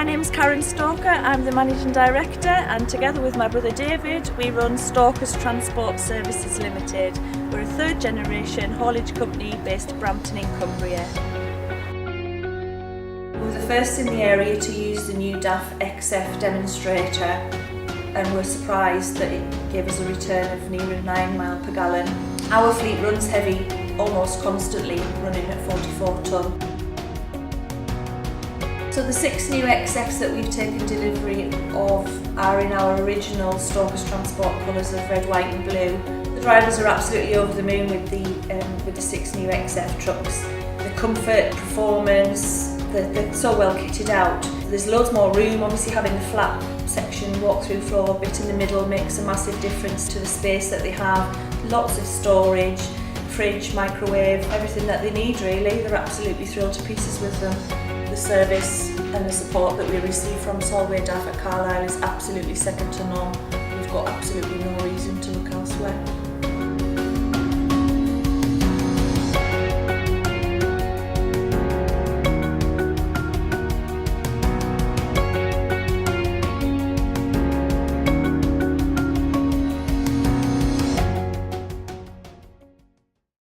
My name's Karen Stalker, I'm the Managing Director, and together with my brother David we run Stalkers Transport Services Limited. We're a third generation haulage company based at Brampton in Cumbria. We were the first in the area to use the new DAF XF demonstrator, and we're surprised that it gave us a return of near 9 miles per gallon. Our fleet runs heavy almost constantly, running at 44 tonne. So the 6 new XFs that we've taken delivery of are in our original Stalkers Transport colours of red, white and blue. The drivers are absolutely over the moon with the 6 new XF trucks. The comfort, performance, they're so well kitted out. There's loads more room, obviously having the flat section walk-through floor bit in the middle makes a massive difference to the space that they have. Lots of storage, fridge, microwave, everything that they need really. They're absolutely thrilled to pieces with them. The service and the support that we receive from Solway DAF at Carlisle is absolutely second to none. We've got absolutely no reason to look elsewhere.